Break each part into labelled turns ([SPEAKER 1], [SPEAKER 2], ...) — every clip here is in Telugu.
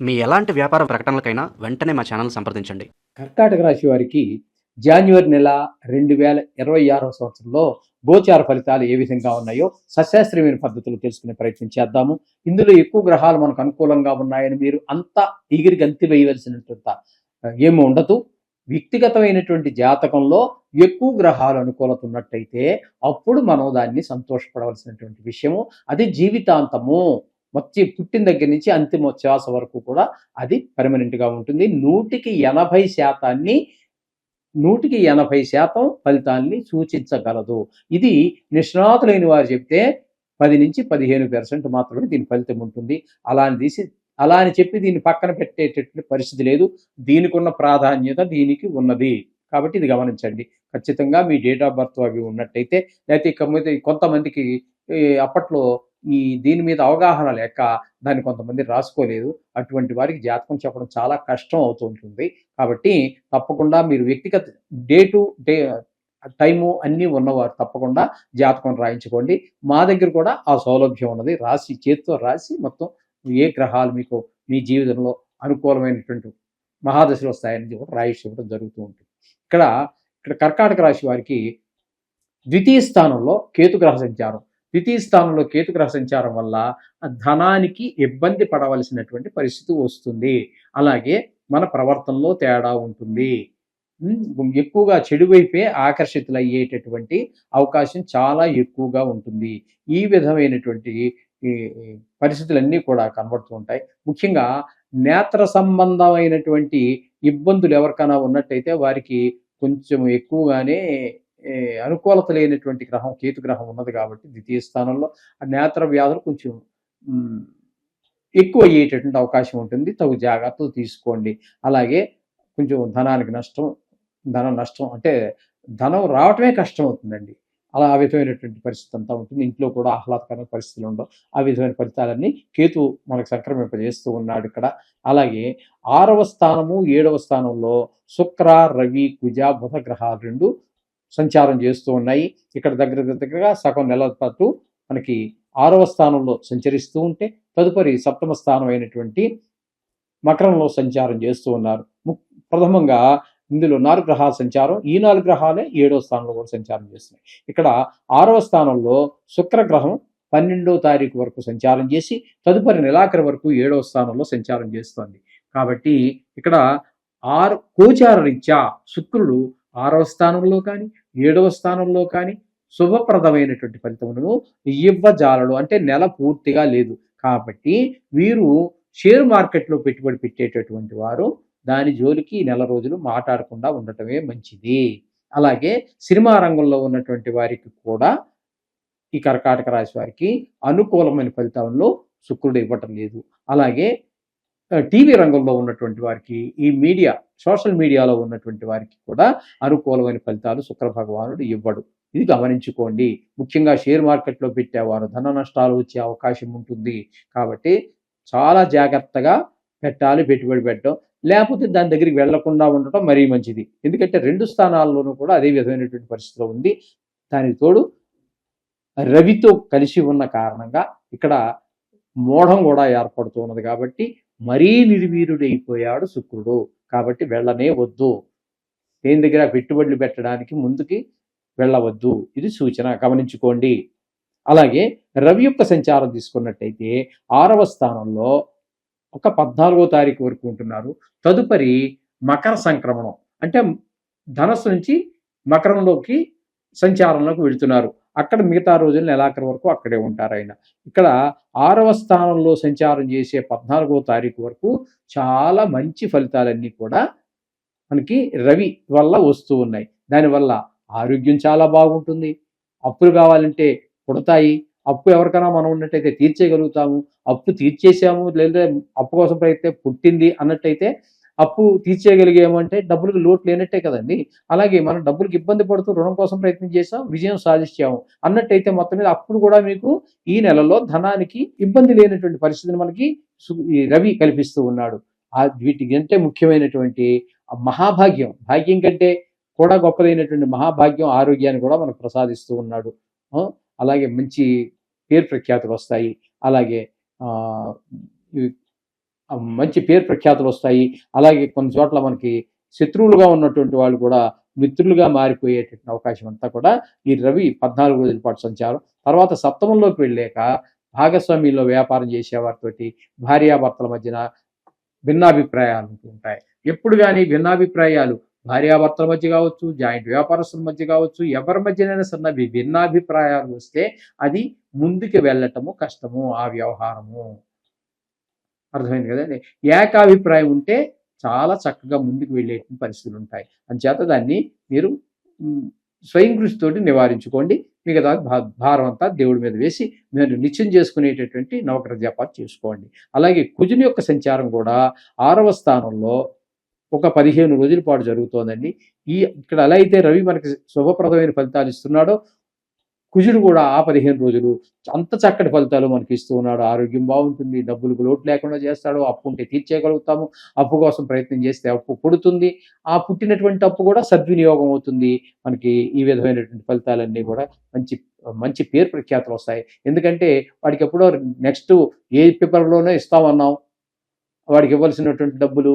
[SPEAKER 1] మీ ఎలాంటి వ్యాపార ప్రకటనలకైనా వెంటనే మా ఛానల్ సంప్రదించండి.
[SPEAKER 2] కర్కాటక రాశి వారికి జాన్యువరి నెల 2026వ సంవత్సరంలో గోచార ఫలితాలు ఏ విధంగా ఉన్నాయో సశాస్త్రీయమైన పద్ధతులు తెలుసుకునే ప్రయత్నం చేద్దాము. ఇందులో ఎక్కువ గ్రహాలు మనకు అనుకూలంగా ఉన్నాయని మీరు అంతా ఎగిరి గంతి వేయవలసినటువంటి ఏమి ఉండదు. వ్యక్తిగతమైనటువంటి జాతకంలో ఎక్కువ గ్రహాలు అనుకూలత ఉన్నట్టయితే అప్పుడు మనం దాన్ని సంతోషపడవలసినటువంటి విషయము. అది జీవితాంతము పుట్టిన దగ్గర నుంచి అంతిమ శ్వాస వరకు కూడా అది పర్మనెంట్గా ఉంటుంది. 100% ఫలితాన్ని సూచించగలదు. ఇది నిష్ణాతులైన వారు చెప్తే 10 నుంచి 15% మాత్రమే దీని ఫలితం ఉంటుంది. అలా అని చెప్పి దీన్ని పక్కన పెట్టేటటువంటి పరిస్థితి లేదు. దీనికి ఉన్న ప్రాధాన్యత దీనికి ఉన్నది కాబట్టి ఇది గమనించండి. ఖచ్చితంగా మీ డేట్ ఆఫ్ బర్త్ అవి ఉన్నట్టయితే, లేకపోతే కొంతమందికి అప్పట్లో దీని మీద అవగాహన లేక దాన్ని కొంతమంది రాసుకోలేదు. అటువంటి వారికి జాతకం చెప్పడం చాలా కష్టం అవుతుంటుంది. కాబట్టి తప్పకుండా మీరు వ్యక్తిగత టైము అన్నీ ఉన్నవారు తప్పకుండా జాతకం రాయించుకోండి. మా దగ్గర కూడా ఆ సౌలభ్యం ఉన్నది. చేతితో రాసి మొత్తం ఏ గ్రహాలు మీకు మీ జీవితంలో అనుకూలమైనటువంటి మహాదశలు వస్తాయని కూడా రాయించడం జరుగుతూ ఉంటుంది. ఇక్కడ కర్కాటక రాశి వారికి ద్వితీయ స్థానంలో కేతుగ్రహ సంచారం. ద్వితీయ స్థానంలో కేతుగ్రహ సంచారం వల్ల ధనానికి ఇబ్బంది పడవలసినటువంటి పరిస్థితి వస్తుంది. అలాగే మన ప్రవర్తనలో తేడా ఉంటుంది. ఎక్కువగా చెడు వైపే ఆకర్షితులయ్యేటటువంటి అవకాశం చాలా ఎక్కువగా ఉంటుంది. ఈ విధమైనటువంటి పరిస్థితులన్నీ కూడా కనబడుతూ ఉంటాయి. ముఖ్యంగా నేత్ర సంబంధమైనటువంటి ఇబ్బందులు ఎవరికైనా ఉన్నట్టయితే వారికి కొంచెం ఎక్కువగానే అనుకూలత లేనటువంటి గ్రహం కేతు గ్రహం ఉన్నది కాబట్టి ద్వితీయ స్థానంలో ఆ నేత్ర వ్యాధులు కొంచెం ఎక్కువ అయ్యేటటువంటి అవకాశం ఉంటుంది. తగు జాగ్రత్తలు తీసుకోండి. అలాగే కొంచెం ధన నష్టం అంటే ధనం రావటమే కష్టం అవుతుందండి. ఆ విధమైనటువంటి పరిస్థితి అంతా ఉంటుంది. ఇంట్లో కూడా ఆహ్లాదకరమైన పరిస్థితులు ఉండవు. ఆ విధమైన ఫలితాలన్నీ కేతు మనకు సంక్రమింపజేస్తూ ఉన్నాడు ఇక్కడ. అలాగే 6వ స్థానము 7వ స్థానంలో శుక్ర, రవి, కుజ, బుధ గ్రహాలు 2 సంచారం చేస్తూ ఉన్నాయి. ఇక్కడ దగ్గరగా సగం నెలల పాటు మనకి 6వ స్థానంలో సంచరిస్తూ ఉంటే తదుపరి 7వ స్థానం అయినటువంటి మకరంలో సంచారం చేస్తూ ఉన్నారు. ప్రథమంగా ఇందులో 4 గ్రహాల సంచారం. ఈ 4 గ్రహాలే 7వ స్థానంలో కూడా సంచారం చేస్తున్నాయి. ఇక్కడ 6వ స్థానంలో శుక్రగ్రహం 12వ తారీఖు వరకు సంచారం చేసి తదుపరి నెలాఖరు వరకు 7వ స్థానంలో సంచారం చేస్తోంది. కాబట్టి ఇక్కడ గోచార రీత్యా శుక్రుడు 6వ స్థానంలో కానీ 7వ స్థానంలో కానీ శుభప్రదమైనటువంటి ఫలితములను ఇవ్వజాలడు. అంటే నెల పూర్తిగా లేదు. కాబట్టి వీరు షేర్ మార్కెట్లో పెట్టుబడి పెట్టేటటువంటి వారు దాని జోలికి నెల రోజులు మాట్లాడకుండా ఉండటమే మంచిది. అలాగే సినిమా రంగంలో ఉన్నటువంటి వారికి కూడా ఈ కర్కాటక రాశి వారికి అనుకూలమైన ఫలితాలను శుక్రుడు ఇవ్వటం లేదు. అలాగే టీవీ రంగంలో ఉన్నటువంటి వారికి సోషల్ మీడియాలో ఉన్నటువంటి వారికి కూడా అనుకూలమైన ఫలితాలు శుక్ర భగవానుడు ఇవ్వడు. ఇది గమనించుకోండి. ముఖ్యంగా షేర్ మార్కెట్లో పెట్టేవారు ధన నష్టాలు వచ్చే అవకాశం ఉంటుంది. కాబట్టి చాలా జాగ్రత్తగా పెట్టాలి పెట్టుబడి పెట్టడం. లేకపోతే దాని దగ్గరికి వెళ్లకుండా ఉండటం మరీ మంచిది. ఎందుకంటే 2 స్థానాల్లోనూ కూడా అదే విధమైనటువంటి పరిస్థితిలో ఉంది. దానికి తోడు రవితో కలిసి ఉన్న కారణంగా ఇక్కడ మోఢం కూడా ఏర్పడుతూ ఉన్నది. కాబట్టి మరీ నిర్వీర్యుడైపోయాడు శుక్రుడు. కాబట్టి వెళ్ళనే వద్దు. దేని దగ్గర పెట్టుబడులు పెట్టడానికి ముందుకి వెళ్ళవద్దు. ఇది సూచన, గమనించుకోండి. అలాగే రవి యొక్క సంచారం తీసుకున్నట్టయితే 6వ స్థానంలో ఒక 14వ తారీఖు వరకు ఉంటున్నారు. తదుపరి మకర సంక్రమణం అంటే ధనస్సు నుంచి మకరంలోకి సంచారంలోకి వెళుతున్నారు. అక్కడ మిగతా రోజులు నెలాఖరు వరకు అక్కడే ఉంటారు ఆయన. ఇక్కడ 6వ స్థానంలో సంచారం చేసే 14వ తారీఖు వరకు చాలా మంచి ఫలితాలన్నీ కూడా మనకి రవి వల్ల వస్తూ ఉన్నాయి. దానివల్ల ఆరోగ్యం చాలా బాగుంటుంది. అప్పులు కావాలంటే పుడతాయి. అప్పు ఎవరికైనా మనం ఉన్నట్టయితే తీర్చేయగలుగుతాము. అప్పు తీర్చేసాము లేదా అప్పు కోసం ప్రయత్నం పుట్టింది అన్నట్టయితే అప్పు తీర్చేయగలిగాము అంటే డబ్బులకు లోటు లేనట్టే కదండి. అలాగే మనం డబ్బులకు ఇబ్బంది పడుతూ రుణం కోసం ప్రయత్నం చేసాం, విజయం సాధించాము అన్నట్టయితే మొత్తం మీద అప్పుడు కూడా మీకు ఈ నెలలో ధనానికి ఇబ్బంది లేనటువంటి పరిస్థితిని మనకి రవి కల్పిస్తూ ఉన్నాడు. వీటికంటే ముఖ్యమైనటువంటి మహాభాగ్యం, భాగ్యం కంటే కూడా గొప్పదైనటువంటి మహాభాగ్యం ఆరోగ్యాన్ని కూడా మనకు ప్రసాదిస్తూ ఉన్నాడు. అలాగే మంచి పేరు ప్రఖ్యాతులు వస్తాయి. అలాగే మంచి పేరు ప్రఖ్యాతులు వస్తాయి. అలాగే కొన్ని చోట్ల మనకి శత్రువులుగా ఉన్నటువంటి వాళ్ళు కూడా మిత్రులుగా మారిపోయేటటువంటి అవకాశం అంతా కూడా ఈ రవి 14 రోజుల పాటు సంచారం. తర్వాత సప్తమంలోకి వెళ్ళాక భాగస్వామ్యంలో వ్యాపారం చేసేవారితోటి భార్యాభర్తల మధ్యన భిన్నాభిప్రాయాలు ఉంటూ ఉంటాయి. ఎప్పుడు కానీ భిన్నాభిప్రాయాలు భార్యాభర్తల మధ్య కావచ్చు, జాయింట్ వ్యాపారస్తుల మధ్య కావచ్చు, ఎవరి మధ్యనైనా సన్న భిన్నాభిప్రాయాలు వస్తే అది ముందుకు వెళ్ళటము కష్టము, ఆ వ్యవహారము. అర్థమైంది కదండి. ఏకాభిప్రాయం ఉంటే చాలా చక్కగా ముందుకు వెళ్ళేటువంటి పరిస్థితులు ఉంటాయి. అంచేత దాన్ని మీరు స్వయం కృషితోటి నివారించుకోండి. మిగతా భారం అంతా దేవుడి మీద వేసి మీరు నిత్యం చేసుకునేటటువంటి నవగ్రహ జపాలు చేసుకోండి. అలాగే కుజుని యొక్క సంచారం కూడా 6వ స్థానంలో ఒక 15 రోజుల పాటు జరుగుతోందండి. ఇక్కడ ఎలా అయితే రవి మనకి శుభప్రదమైన ఫలితాలు ఇస్తున్నాడో, కుజుడు కూడా ఆ 15 రోజులు అంత చక్కటి ఫలితాలు మనకి ఇస్తూ ఉన్నాడు. ఆరోగ్యం బాగుంటుంది, డబ్బులకు లోటు లేకుండా చేస్తాడు, అప్పు ఉంటే తీర్చేయగలుగుతాము, అప్పు కోసం ప్రయత్నం చేస్తే అప్పు పుడుతుంది, ఆ పుట్టినటువంటి అప్పు కూడా సద్వినియోగం అవుతుంది. మనకి ఈ విధమైనటువంటి ఫలితాలన్నీ కూడా మంచి మంచి పేరు ప్రఖ్యాతులు వస్తాయి. ఎందుకంటే వాడికి ఎప్పుడో నెక్స్ట్ ఏ పేపర్లోనే ఇస్తామన్నాం, వాడికి ఇవ్వాల్సినటువంటి డబ్బులు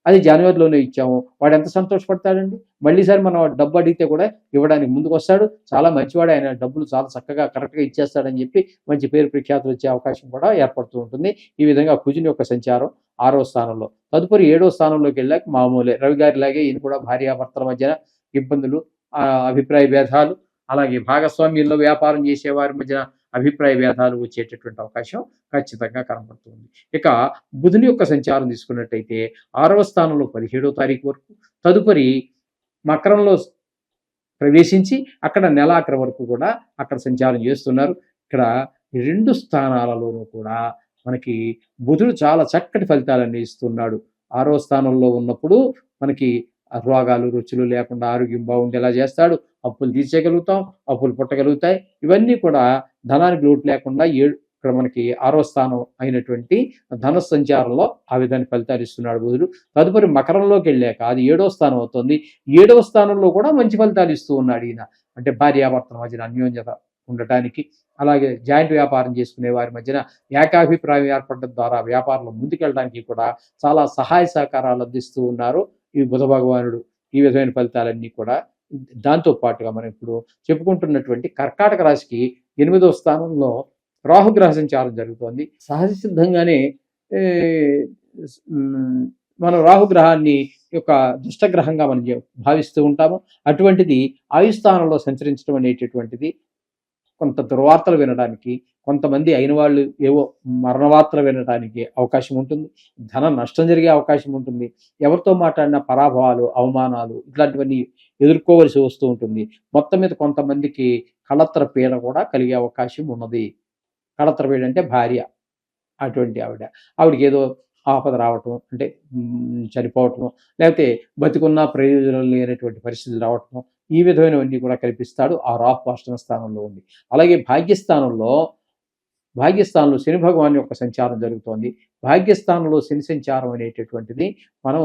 [SPEAKER 2] అది జనవరిలోనే ఇచ్చాము, వాడు ఎంత సంతోషపడతాడండి. మళ్ళీసారి మనం డబ్బు అడిగితే కూడా ఇవ్వడానికి ముందుకు వస్తాడు. చాలా మంచివాడు, ఆయన డబ్బులు చాలా చక్కగా కరెక్ట్గా ఇచ్చేస్తాడని చెప్పి మంచి పేరు ప్రఖ్యాతులు వచ్చే అవకాశం కూడా ఏర్పడుతూ ఉంటుంది. ఈ విధంగా కుజుని యొక్క సంచారం 6వ స్థానంలో. తదుపరి 7వ స్థానంలోకి వెళ్ళాక మామూలే, రవి గారిలాగే ఈయన కూడా భార్యాభర్తల మధ్యన ఇబ్బందులు, అభిప్రాయ భేదాలు, అలాగే భాగస్వామ్యంలో వ్యాపారం చేసేవారి మధ్యన అభిప్రాయ భేదాలు వచ్చేటటువంటి అవకాశం ఖచ్చితంగా కనబడుతుంది. ఇక బుధుని యొక్క సంచారం తీసుకున్నట్టయితే 6వ స్థానంలో 17వ తారీఖు వరకు, తదుపరి మకరంలో ప్రవేశించి అక్కడ నెలాఖరు వరకు కూడా అక్కడ సంచారం చేస్తున్నారు. ఇక్కడ 2 స్థానాలలోనూ కూడా మనకి బుధుడు చాలా చక్కటి ఫలితాలన్నీ ఇస్తున్నాడు. 6వ స్థానంలో ఉన్నప్పుడు మనకి రోగాలు రుచులు లేకుండా ఆరోగ్యం బాగుండేలా చేస్తాడు, అప్పులు తీర్చేయగలుగుతాం, అప్పులు పుట్టగలుగుతాయి. ఇవన్నీ కూడా ధనానికి లోటు లేకుండా ఇక్కడ మనకి 6వ స్థానం అయినటువంటి ధన సంచారంలో ఆ విధంగా ఫలితాలు ఇస్తున్నాడు బుధుడు. తదుపరి మకరంలోకి వెళ్ళాక అది 7వ స్థానం అవుతుంది. 7వ స్థానంలో కూడా మంచి ఫలితాలు ఇస్తూ ఉన్నాడు ఈయన. అంటే భార్యాభర్తల మధ్యన అన్యోన్యత ఉండటానికి, అలాగే జాయింట్ వ్యాపారం చేసుకునే వారి మధ్యన ఏకాభిప్రాయం ఏర్పడడం ద్వారా వ్యాపారంలో ముందుకెళ్ళడానికి కూడా చాలా సహాయ సహకారాలు అందిస్తూ ఉన్నారు ఈ బుధ భగవానుడు. ఈ విధమైన ఫలితాలన్నీ కూడా దాంతో పాటుగా మనం ఇప్పుడు చెప్పుకుంటున్నటువంటి కర్కాటక రాశికి 8వ స్థానంలో రాహుగ్రహ సంచారం జరుగుతోంది. సహజ సిద్ధంగానే మనం రాహుగ్రహాన్ని యొక్క దుష్టగ్రహంగా మనం భావిస్తూ ఉంటాము. అటువంటిది ఆయుస్థానంలో సంచరించడం అనేటటువంటిది కొంత దుర్వార్తలు వినడానికి, కొంతమంది అయిన వాళ్ళు ఏవో మరణవార్తలు వినడానికి అవకాశం ఉంటుంది. ధన నష్టం జరిగే అవకాశం ఉంటుంది. ఎవరితో మాట్లాడినా పరాభవాలు, అవమానాలు ఇట్లాంటివన్నీ ఎదుర్కోవలసి వస్తూ ఉంటుంది. మొత్తం మీద కొంతమందికి కళత్ర పీడ కూడా కలిగే అవకాశం ఉన్నది. కళత్ర పీడ అంటే భార్య, అటువంటి ఆవిడకి ఏదో ఆపద రావటం, అంటే చనిపోవటం, లేకపోతే బతికున్న ప్రయోజనం లేనటువంటి పరిస్థితులు రావటం, ఈ విధమైనవన్నీ కూడా కల్పిస్తాడు ఆ రాహు అష్టమ స్థానంలో ఉంది. అలాగే భాగ్యస్థానంలో శని భగవాన్ యొక్క సంచారం జరుగుతోంది. భాగ్యస్థానంలో శని సంచారం అనేటటువంటిది మనం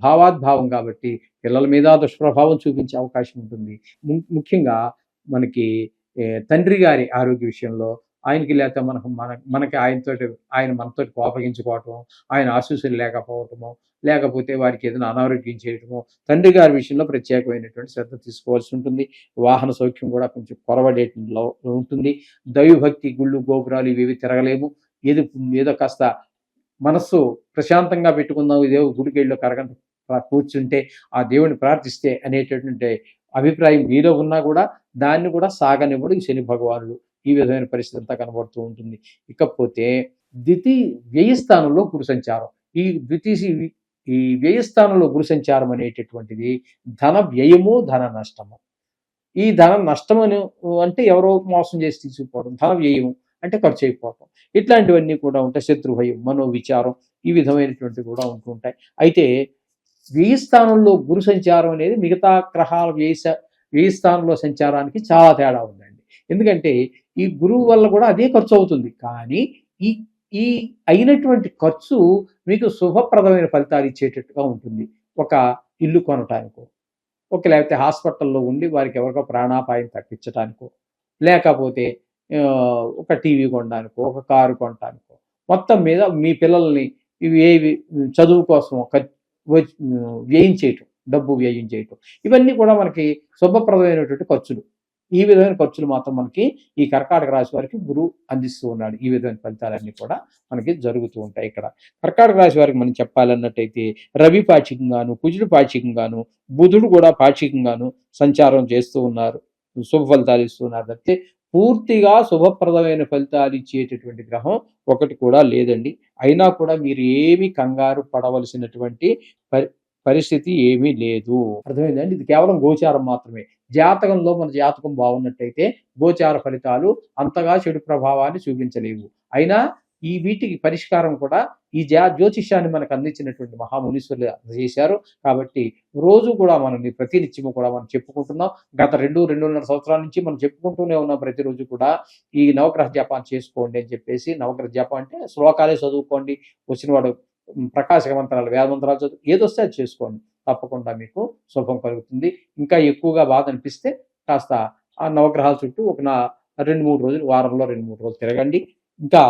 [SPEAKER 2] భావాద్భావం కాబట్టి పిల్లల మీద దుష్ప్రభావం చూపించే అవకాశం ఉంటుంది. ముఖ్యంగా మనకి తండ్రి గారి ఆరోగ్య విషయంలో ఆయనకి లేకపోతే మనకి ఆయన మనతో కోపగించుకోవటం, ఆయన ఆశీస్సులు లేకపోవటము, లేకపోతే వారికి ఏదైనా అనారోగ్యం చేయటము, తండ్రి గారి విషయంలో ప్రత్యేకమైనటువంటి శ్రద్ధ తీసుకోవాల్సి ఉంటుంది. వాహన సౌఖ్యం కూడా కొంచెం కొరవడేట్లో ఉంటుంది. దైవభక్తి, గుళ్ళు గోపురాలు ఇవి తిరగలేము. ఏదో కాస్త మనస్సు ప్రశాంతంగా పెట్టుకుందాం, ఇదే గుడికి వెళ్ళి కరగంట కూర్చుంటే ఆ దేవుని ప్రార్థిస్తే అనేటటువంటి అభిప్రాయం మీలో ఉన్నా కూడా దాన్ని కూడా సాగనివ్వడు ఈ శని భగవానుడు. ఈ విధమైన పరిస్థితి అంతా కనబడుతూ ఉంటుంది. ఇకపోతే వ్యయస్థానంలో గురు సంచారం. ఈ వ్యయస్థానంలో గురు సంచారం అనేటటువంటిది ధన వ్యయము, ధన నష్టము. ఈ ధన నష్టం అంటే ఎవరో మోసం చేసి తీసుకుపోవడం, ధన వ్యయము అంటే ఖర్చు అయిపోవటం, ఇట్లాంటివన్నీ కూడా ఉంటాయి. శత్రుభయం, మనోవిచారం, ఈ విధమైనటువంటివి కూడా ఉంటూ ఉంటాయి. అయితే వ్యయస్థానంలో గురు సంచారం అనేది మిగతా గ్రహాల వ్యయస్థానంలో సంచారానికి చాలా తేడా ఉందండి. ఎందుకంటే ఈ గురువు వల్ల కూడా అదే ఖర్చు అవుతుంది, కానీ ఈ అయినటువంటి ఖర్చు మీకు శుభప్రదమైన ఫలితాలు ఇచ్చేటట్టుగా ఉంటుంది. ఒక ఇల్లు కొనటానికో, లేకపోతే హాస్పిటల్లో ఉండి వారికి ఎవరికో ప్రాణాపాయం తప్పించడానికో, లేకపోతే ఒక టీవీ కొనడానికో, ఒక కారు కొనడానికో, మొత్తం మీద మీ పిల్లల్ని ఇవి ఏవి చదువు కోసం వ్యయం చేయటం, డబ్బు వ్యయం చేయటం, ఇవన్నీ కూడా మనకి శుభప్రదమైనటువంటి ఖర్చులు. ఈ విధమైన ఖర్చులు మాత్రం మనకి ఈ కర్కాటక రాశి వారికి గురువు అందిస్తూ ఉన్నాడు. ఈ విధమైన ఫలితాలన్నీ కూడా మనకి జరుగుతూ ఉంటాయి. ఇక్కడ కర్కాటక రాశి వారికి మనం చెప్పాలన్నట్టయితే రవి పాక్షికంగాను, కుజుడు పాక్షికంగాను, బుధుడు కూడా పాక్షికంగాను సంచారం చేస్తూ ఉన్నారు, శుభ ఫలితాలు ఇస్తున్నారు. తప్పితే పూర్తిగా శుభప్రదమైన ఫలితాలు ఇచ్చేటటువంటి గ్రహం ఒకటి కూడా లేదండి. అయినా కూడా మీరు ఏమి కంగారు పడవలసినటువంటి పరిస్థితి ఏమీ లేదు. అర్థమైందండి? ఇది కేవలం గోచారం మాత్రమే. జాతకంలో మన జాతకం బాగున్నట్టయితే గోచార ఫలితాలు అంతగా చెడు ప్రభావాన్ని చూపించలేవు. అయినా ఈ వీటికి పరిష్కారం కూడా ఈ జ్యోతిష్యాన్ని మనకు అందించినటువంటి మహామునీశ్వరులు చేశారు. కాబట్టి రోజు కూడా మనల్ని ప్రతినిత్యము కూడా మనం చెప్పుకుంటున్నాం. గత 2-2.5 సంవత్సరాల నుంచి మనం చెప్పుకుంటూనే ఉన్నాం. ప్రతిరోజు కూడా ఈ నవగ్రహ జపాన్ని చేసుకోండి అని చెప్పేసి. నవగ్రహ జపం అంటే శ్లోకాలే చదువుకోండి, వచ్చినవాడు ప్రకాశక మంత్రాలు, వేద మంత్రాలు చదువు, ఏదొస్తే అది చేసుకోండి. తప్పకుండా మీకు శుభం కలుగుతుంది. ఇంకా ఎక్కువగా బాధ అనిపిస్తే కాస్త ఆ నవగ్రహాల చుట్టూ ఒక 2-3 రోజులు, వారంలో 2-3 రోజులు తిరగండి. ఇంకా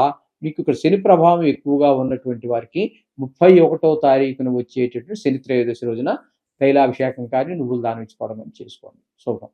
[SPEAKER 2] మీకు ఇక్కడ శని ప్రభావం ఎక్కువగా ఉన్నటువంటి వారికి 31వ తారీఖున వచ్చేటటువంటి శని త్రయోదశి రోజున తైలాభిషేకం కానీ నువ్వులు దానం ఇచ్చుకోవడం చేసుకోండి. శుభం.